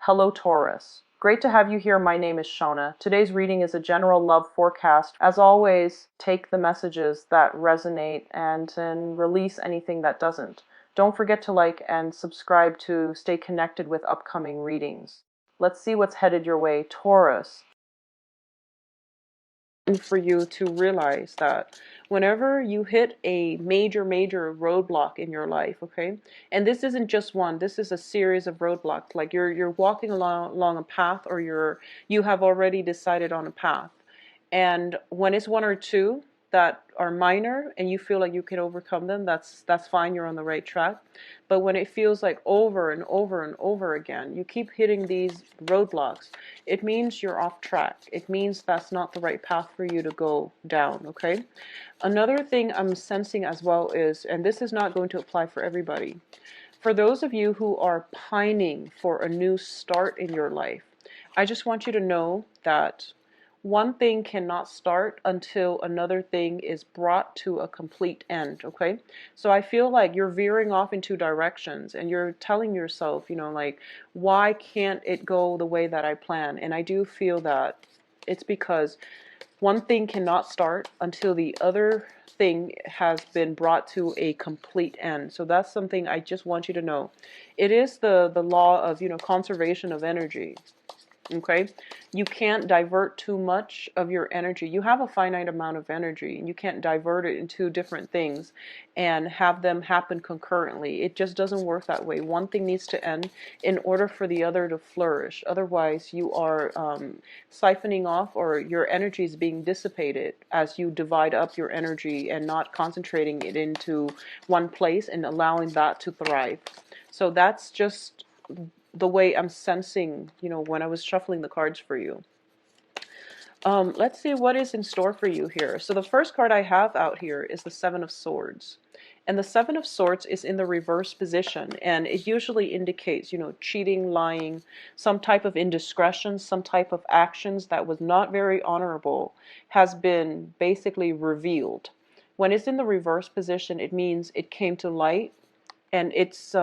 Hello Taurus. Great to have you here. My name is Shona. Today's reading is a general love forecast. As always, take the messages that resonate and then release anything that doesn't. Don't forget to like and subscribe to stay connected with upcoming readings. Let's see what's headed your way, Taurus. For you to realize that whenever you hit a major roadblock in your life, okay, and this isn't just one, this is a series of roadblocks, like you're walking along a path, or you have already decided on a path, and when it's one or two that are minor and you feel like you can overcome them, that's fine, you're on the right track. But when it feels like over and over and over again, you keep hitting these roadblocks, it means you're off track. It means that's not the right path for you to go down, okay? Another thing I'm sensing as well is, and this is not going to apply for everybody, for those of you who are pining for a new start in your life, I just want you to know that one thing cannot start until another thing is brought to a complete end, okay? So I feel like you're veering off in two directions and you're telling yourself, like, why can't it go the way that I plan? And I do feel that it's because one thing cannot start until the other thing has been brought to a complete end. So that's something I just want you to know. It is the law of, conservation of energy. Okay, you can't divert too much of your energy. You have a finite amount of energy and you can't divert it into different things and have them happen concurrently. It just doesn't work that way. One thing needs to end in order for the other to flourish. Otherwise you are siphoning off, or your energy is being dissipated as you divide up your energy and not concentrating it into one place and allowing that to thrive. So that's just the way I'm sensing, when I was shuffling the cards for you. Let's see what is in store for you here. So the first card I have out here is the Seven of Swords. And the Seven of Swords is in the reverse position, and it usually indicates, cheating, lying, some type of indiscretion, some type of actions that was not very honorable has been basically revealed. When it's in the reverse position, it means it came to light, and it's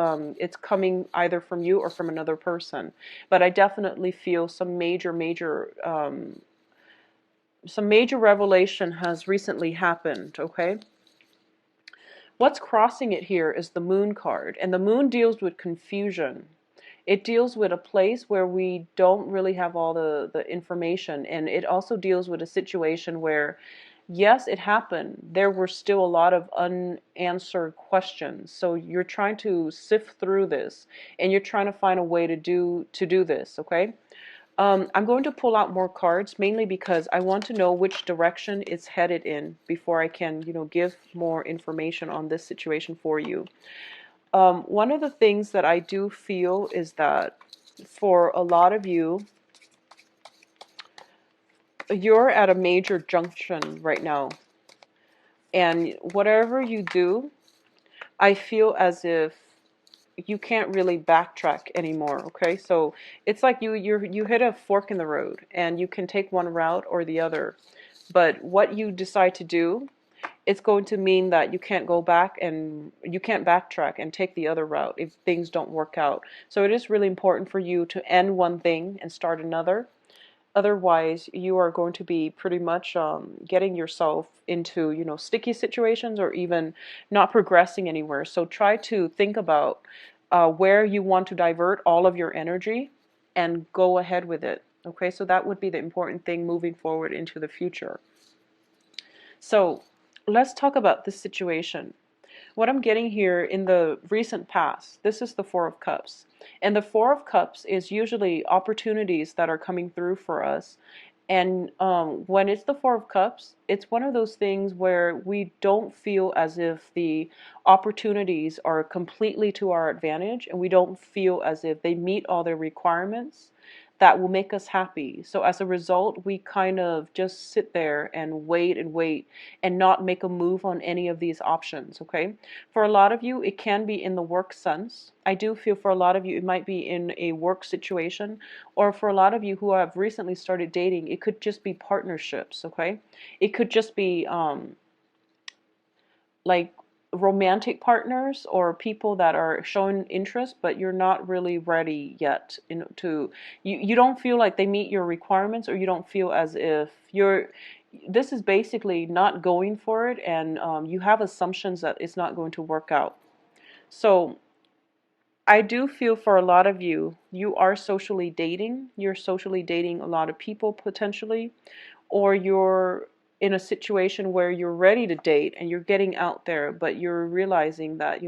coming either from you or from another person. But I definitely feel some major revelation has recently happened, okay? What's crossing it here is the Moon card, and the Moon deals with confusion. It deals with a place where we don't really have all the information, and it also deals with a situation where, yes, it happened. There were still a lot of unanswered questions. So you're trying to sift through this, and you're trying to find a way to do this, okay? I'm going to pull out more cards, mainly because I want to know which direction it's headed in before I can, give more information on this situation for you. One of the things that I do feel is that for a lot of you, you're at a major junction right now. And whatever you do, I feel as if you can't really backtrack anymore, okay? So it's like you hit a fork in the road, and you can take one route or the other. But what you decide to do, it's going to mean that you can't go back, and you can't backtrack and take the other route if things don't work out. So it is really important for you to end one thing and start another. Otherwise, you are going to be pretty much getting yourself into, sticky situations, or even not progressing anywhere. So try to think about where you want to divert all of your energy and go ahead with it. Okay, so that would be the important thing moving forward into the future. So let's talk about this situation. What I'm getting here in the recent past, this is the Four of Cups. And the Four of Cups is usually opportunities that are coming through for us. And when it's the Four of Cups, it's one of those things where we don't feel as if the opportunities are completely to our advantage, and we don't feel as if they meet all their requirements that will make us happy. So as a result, we kind of just sit there and wait and not make a move on any of these options, okay? For a lot of you, it can be in the work sense. I do feel for a lot of you, it might be in a work situation, or for a lot of you who have recently started dating, it could just be partnerships, okay? It could just be like romantic partners or people that are showing interest, but you're not really ready yet you don't feel like they meet your requirements, or you don't feel as if this is basically not going for it, and you have assumptions that it's not going to work out. So I do feel for a lot of you, you are socially dating. You're socially dating a lot of people potentially, or you're in a situation where you're ready to date and you're getting out there, but you're realizing that,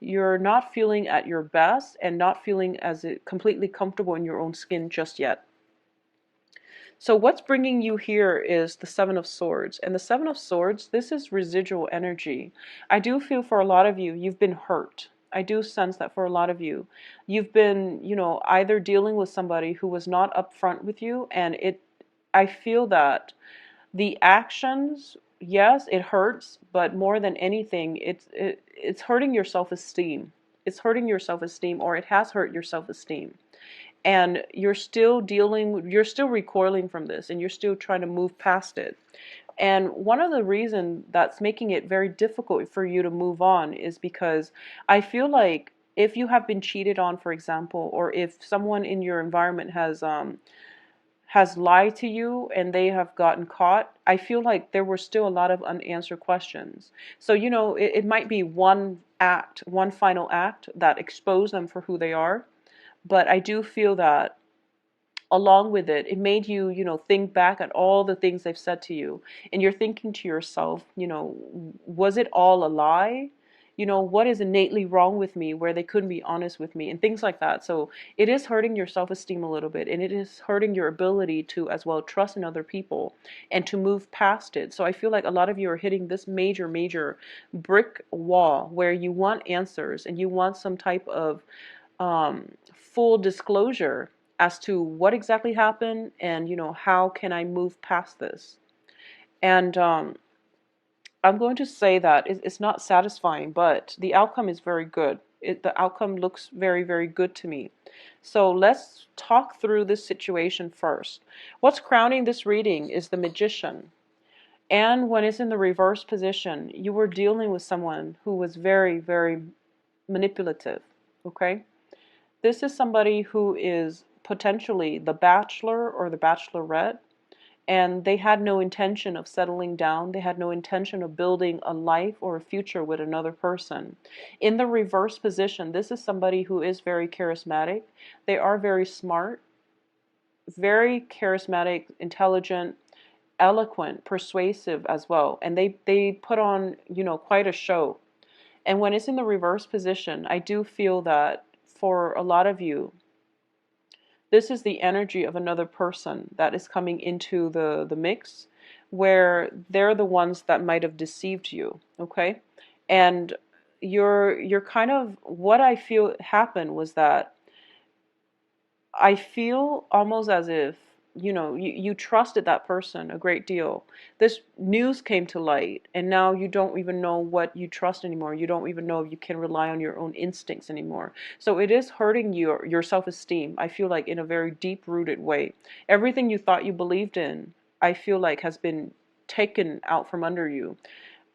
you're not feeling at your best and not feeling as completely comfortable in your own skin just yet. So what's bringing you here is the Seven of Swords. And the Seven of Swords, this is residual energy. I do feel for a lot of you, you've been hurt. I do sense that for a lot of you, you've been, either dealing with somebody who was not upfront with you, and I feel that the actions, yes, it hurts, but more than anything, it's hurting your self-esteem. It's hurting your self-esteem, or it has hurt your self-esteem. And you're still recoiling from this, and you're still trying to move past it. And one of the reasons that's making it very difficult for you to move on is because I feel like if you have been cheated on, for example, or if someone in your environment has lied to you and they have gotten caught, I feel like there were still a lot of unanswered questions. So, it might be one final act that exposed them for who they are. But I do feel that along with it, it made you, think back at all the things they've said to you. And you're thinking to yourself, was it all a lie? What is innately wrong with me where they couldn't be honest with me, and things like that. So it is hurting your self-esteem a little bit, and it is hurting your ability to as well trust in other people and to move past it. So I feel like a lot of you are hitting this major, major brick wall where you want answers and you want some type of full disclosure as to what exactly happened, and how can I move past this. And I'm going to say that it's not satisfying, but the outcome is very good. The outcome looks very, very good to me. So let's talk through this situation first. What's crowning this reading is the Magician. And when it's in the reverse position, you were dealing with someone who was very, very manipulative. Okay? This is somebody who is potentially the bachelor or the bachelorette, and they had no intention of settling down. They had no intention of building a life or a future with another person. In the reverse position, this is somebody who is very charismatic. They are very smart, very charismatic, intelligent, eloquent, persuasive as well. And they put on, quite a show. And when it's in the reverse position, I do feel that for a lot of you, this is the energy of another person that is coming into the mix, where they're the ones that might have deceived you, okay? And you're kind of, what I feel happened was that I feel almost as if, you trusted that person a great deal. This news came to light, and now you don't even know what you trust anymore. You don't even know if you can rely on your own instincts anymore. So it is hurting your self-esteem, I feel like, in a very deep-rooted way. Everything you thought you believed in, I feel like, has been taken out from under you.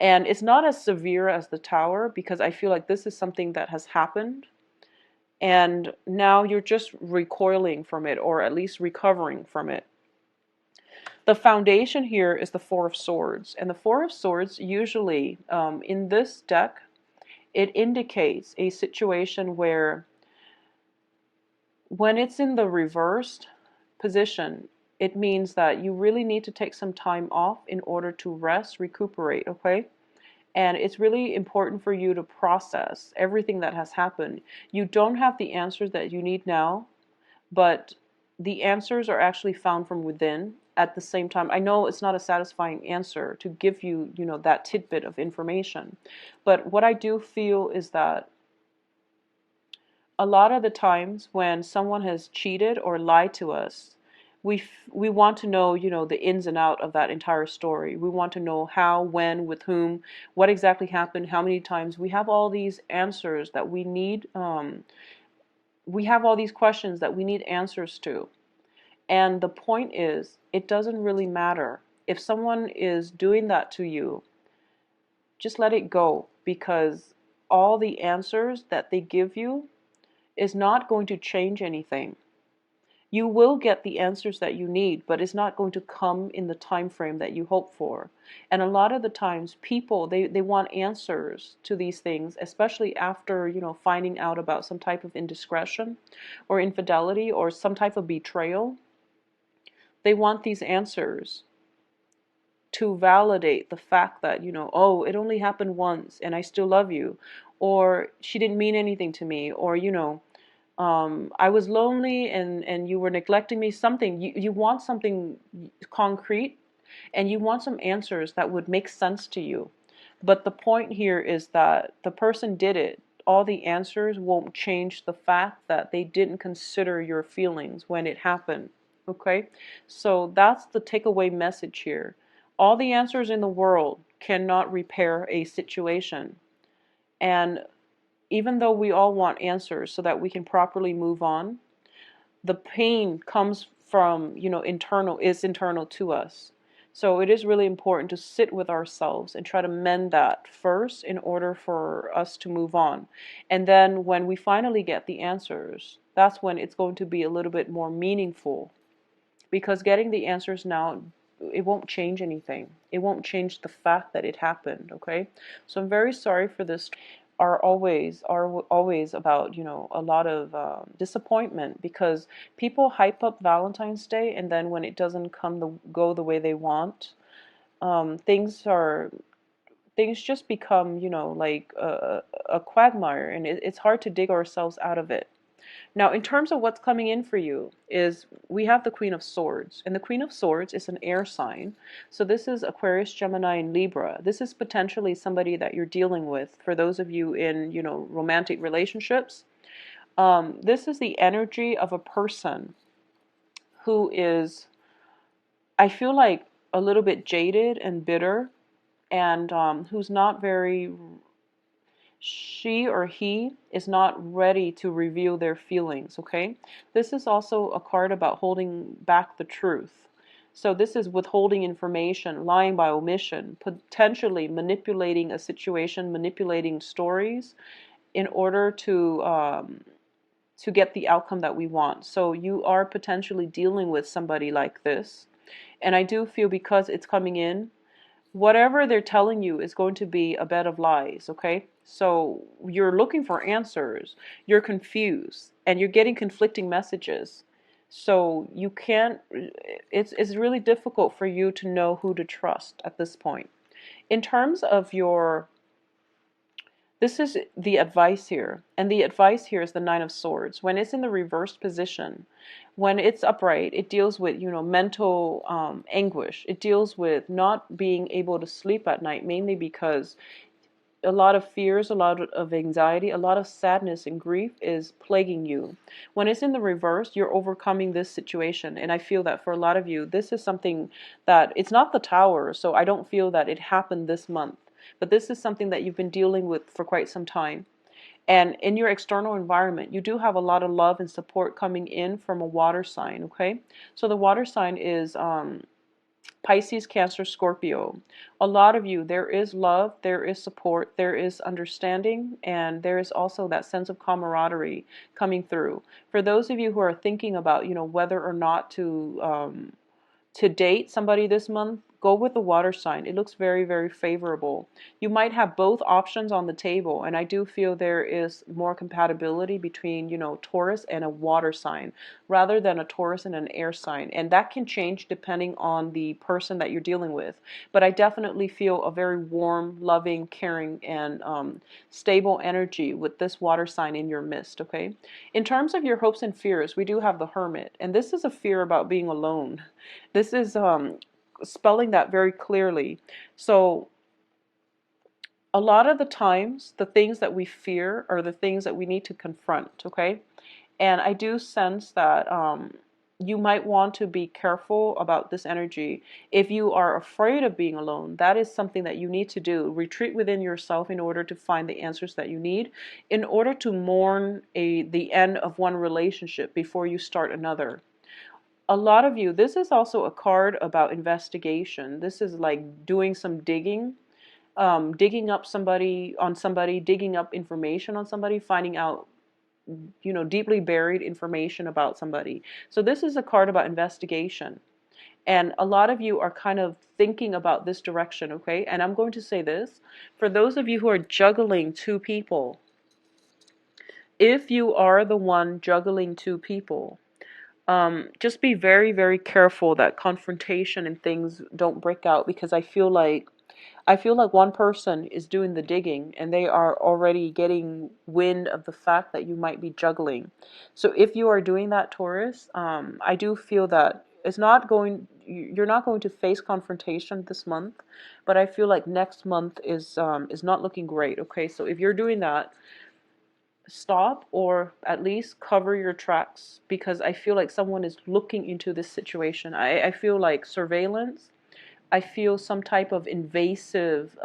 And it's not as severe as the Tower, because I feel like this is something that has happened, and now you're just recoiling from it, or at least recovering from it. The foundation here is the Four of Swords, and the Four of Swords usually, in this deck, it indicates a situation where when it's in the reversed position, it means that you really need to take some time off in order to rest, recuperate, okay? And it's really important for you to process everything that has happened. You don't have the answers that you need now, but the answers are actually found from within at the same time. I know it's not a satisfying answer to give you, that tidbit of information. But what I do feel is that a lot of the times when someone has cheated or lied to us, we want to know, the ins and out of that entire story. We want to know how, when, with whom, what exactly happened, how many times. We have all these answers that we need. We have all these questions that we need answers to. And the point is, it doesn't really matter. If someone is doing that to you, just let it go. because all the answers that they give you is not going to change anything. You will get the answers that you need, but it's not going to come in the time frame that you hope for. And a lot of the times people, they want answers to these things, especially after, finding out about some type of indiscretion or infidelity or some type of betrayal. They want these answers to validate the fact that, oh, it only happened once and I still love you, or she didn't mean anything to me, or, I was lonely and you were neglecting me. Something, you want something concrete, and you want some answers that would make sense to you. But the point here is that the person did it. All the answers won't change the fact that they didn't consider your feelings when it happened. Okay? So that's the takeaway message here. All the answers in the world cannot repair a situation. And even though we all want answers so that we can properly move on, the pain comes from, internal to us. So it is really important to sit with ourselves and try to mend that first in order for us to move on. And then when we finally get the answers, that's when it's going to be a little bit more meaningful. Because getting the answers now, it won't change anything. It won't change the fact that it happened, okay? So I'm very sorry for this. Are always about, a lot of disappointment, because people hype up Valentine's Day, and then when it doesn't go the way they want, things just become, like a quagmire, and it's hard to dig ourselves out of it. Now, in terms of what's coming in for you, is we have the Queen of Swords. And the Queen of Swords is an air sign. So this is Aquarius, Gemini, and Libra. This is potentially somebody that you're dealing with. For those of you in, romantic relationships, this is the energy of a person who is, I feel like, a little bit jaded and bitter, and who's not very... She or he is not ready to reveal their feelings, okay? This is also a card about holding back the truth. So this is withholding information, lying by omission, potentially manipulating a situation, manipulating stories in order to get the outcome that we want. So you are potentially dealing with somebody like this. And I do feel, because it's coming in, whatever they're telling you is going to be a bed of lies, okay? So you're looking for answers, you're confused, and you're getting conflicting messages. So you can't, it's really difficult for you to know who to trust at this point. In terms of this is the advice here, and the advice here is the Nine of Swords. When it's in the reversed position, when it's upright, it deals with, mental anguish. It deals with not being able to sleep at night, mainly because a lot of fears, a lot of anxiety, a lot of sadness and grief is plaguing you. When it's in the reverse, you're overcoming this situation. And I feel that for a lot of you, this is something that, it's not the Tower, so I don't feel that it happened this month. But this is something that you've been dealing with for quite some time. And in your external environment, you do have a lot of love and support coming in from a water sign, okay? So the water sign is Pisces, Cancer, Scorpio. A lot of you, there is love, there is support, there is understanding, and there is also that sense of camaraderie coming through. For those of you who are thinking about, whether or not to date somebody this month, go with the water sign. It looks very, very favorable. You might have both options on the table, and I do feel there is more compatibility between, Taurus and a water sign rather than a Taurus and an air sign. And that can change depending on the person that you're dealing with. But I definitely feel a very warm, loving, caring, and stable energy with this water sign in your midst, okay? In terms of your hopes and fears, we do have the Hermit, and this is a fear about being alone. This is spelling that very clearly. So a lot of the times, the things that we fear are the things that we need to confront, okay? And I do sense that you might want to be careful about this energy. If you are afraid of being alone, that is something that you need to do. Retreat within yourself in order to find the answers that you need, in order to mourn the end of one relationship before you start another. A lot of you, this is also a card about investigation. This is like doing some digging digging up somebody on somebody, digging up information on somebody, finding out, deeply buried information about somebody. So this is a card about investigation. And a lot of you are kind of thinking about this direction, okay? And I'm going to say this, for those of you who are juggling two people, if you are the one juggling two people, just be very, very careful that confrontation and things don't break out, because I feel like one person is doing the digging and they are already getting wind of the fact that you might be juggling. So if you are doing that, Taurus, I do feel that you're not going to face confrontation this month, but I feel like next month is not looking great. Okay, so if you're doing that, stop or at least cover your tracks, because I feel like someone is looking into this situation. I feel like surveillance. I feel some type of invasive,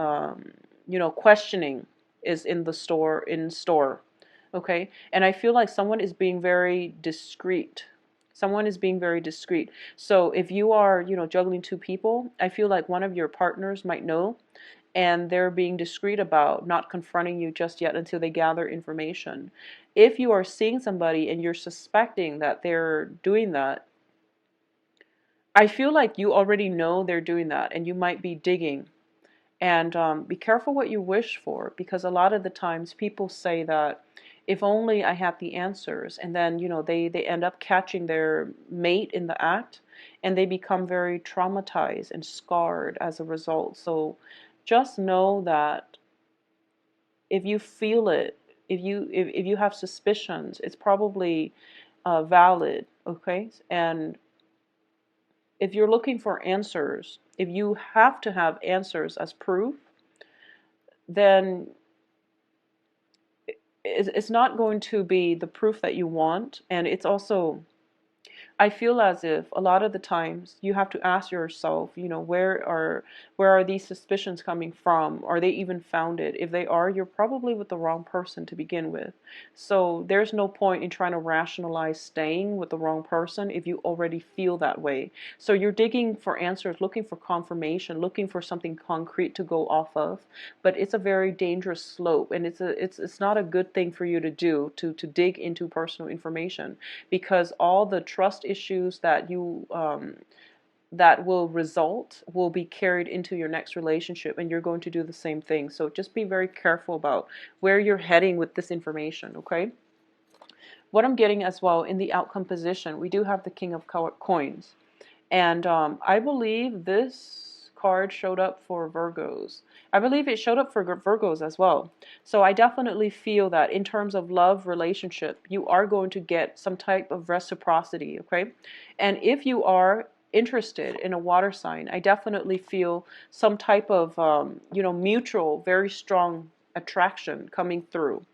questioning is in store. Okay. And I feel like someone is being very discreet. Someone is being very discreet. So if you are, juggling two people, I feel like one of your partners might know, and they're being discreet about not confronting you just yet until they gather information. If you are seeing somebody and you're suspecting that they're doing that, I feel like you already know they're doing that, and you might be digging. And be careful what you wish for, because a lot of the times people say that if only I had the answers, and then they end up catching their mate in the act, and they become very traumatized and scarred as a result. So just know that if you feel it, if you have suspicions, it's probably valid. Okay. And if you're looking for answers, if you have to have answers as proof, then it's not going to be the proof that you want. And it's also, I feel as if a lot of the times you have to ask yourself, where are these suspicions coming from? Are they even founded? If they are, you're probably with the wrong person to begin with. So there's no point in trying to rationalize staying with the wrong person if you already feel that way. So you're digging for answers, looking for confirmation, looking for something concrete to go off of, but it's a very dangerous slope, and it's not a good thing for you to do, to dig into personal information, because all the trust issues that will be carried into your next relationship, and you're going to do the same thing. So just be very careful about where you're heading with this information. Okay. What I'm getting as well in the outcome position, we do have the King of Coins, and I believe this card showed up for Virgos. I believe it showed up for Virgos as well. So I definitely feel that in terms of love relationship, you are going to get some type of reciprocity, okay? And if you are interested in a water sign, I definitely feel some type of, mutual, very strong attraction coming through.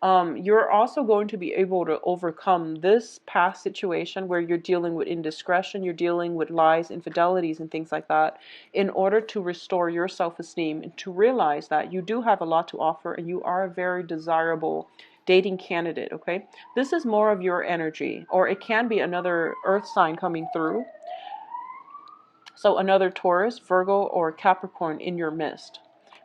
You're also going to be able to overcome this past situation where you're dealing with indiscretion, you're dealing with lies, infidelities, and things like that, in order to restore your self-esteem and to realize that you do have a lot to offer and you are a very desirable dating candidate, okay? This is more of your energy, or it can be another earth sign coming through. So another Taurus, Virgo, or Capricorn in your midst.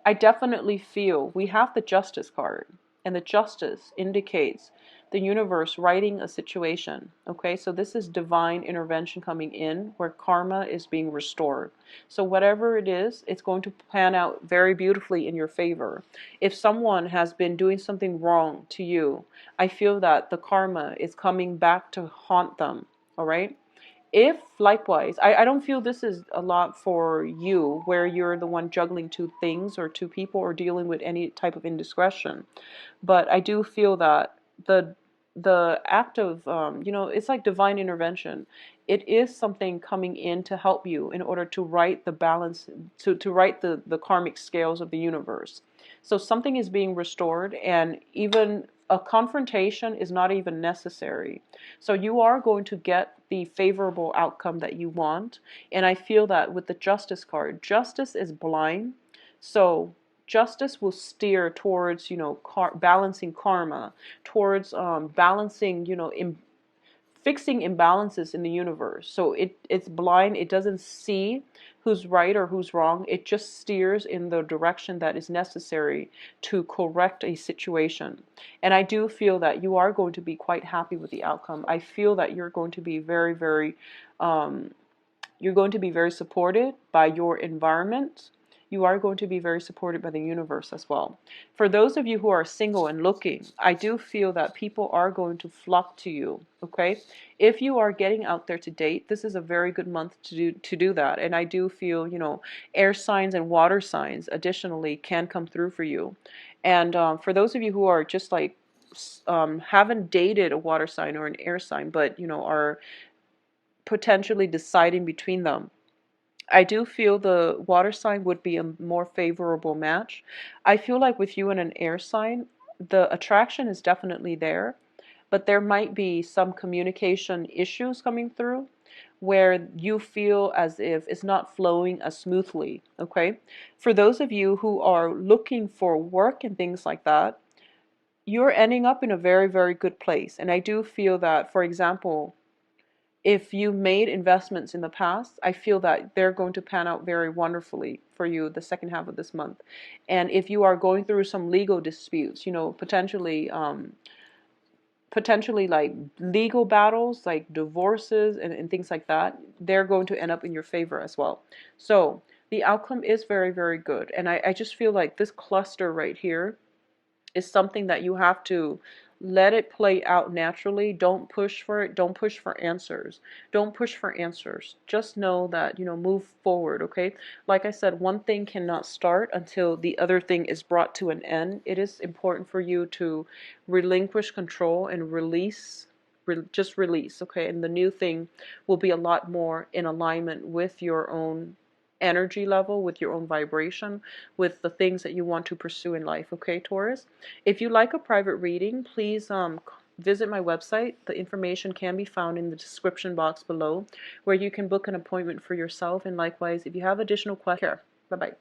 I definitely feel we have the Justice card, and the Justice indicates the universe righting a situation. Okay, so this is divine intervention coming in where karma is being restored. So whatever it is, it's going to pan out very beautifully in your favor. If someone has been doing something wrong to you, I feel that the karma is coming back to haunt them. All right. If likewise, I don't feel this is a lot for you where you're the one juggling two things or two people or dealing with any type of indiscretion, but I do feel that the act of it's like divine intervention. It is something coming in to help you in order to right the balance, to right the karmic scales of the universe. So something is being restored, and even a confrontation is not even necessary. So you are going to get the favorable outcome that you want. And I feel that with the Justice card, justice is blind. So justice will steer towards, balancing karma, towards balancing, fixing imbalances in the universe. So it's blind. It doesn't see who's right or who's wrong. It just steers in the direction that is necessary to correct a situation. And I do feel that you are going to be quite happy with the outcome. I feel that you're going to be very, very, you're going to be very supported by your environment. You are going to be very supported by the universe as well. For those of you who are single and looking, I do feel that people are going to flock to you, okay? If you are getting out there to date, this is a very good month to do that. And I do feel, you know, air signs and water signs additionally can come through for you. And for those of you who are just like, haven't dated a water sign or an air sign, but, you know, are potentially deciding between them, I do feel the water sign would be a more favorable match. I feel like with you and an air sign, the attraction is definitely there, but there might be some communication issues coming through where you feel as if it's not flowing as smoothly, okay? For those of you who are looking for work and things like that, you're ending up in a very, very good place. And I do feel that, for example, if you made investments in the past, I feel that they're going to pan out very wonderfully for you the second half of this month. And if you are going through some legal disputes, you know, potentially like legal battles, like divorces and things like that, they're going to end up in your favor as well. So the outcome is very, very good. And I just feel like this cluster right here is something that you have to let it play out naturally. Don't push for it. Don't push for answers. Don't push for answers. Just know that, you know, move forward, okay? Like I said, one thing cannot start until the other thing is brought to an end. It is important for you to relinquish control and release, just release, okay? And the new thing will be a lot more in alignment with your own energy level, with your own vibration, with the things that you want to pursue in life, okay, Taurus? If you like a private reading, please visit my website. The information can be found in the description box below, where you can book an appointment for yourself. And likewise, if you have additional questions, bye-bye.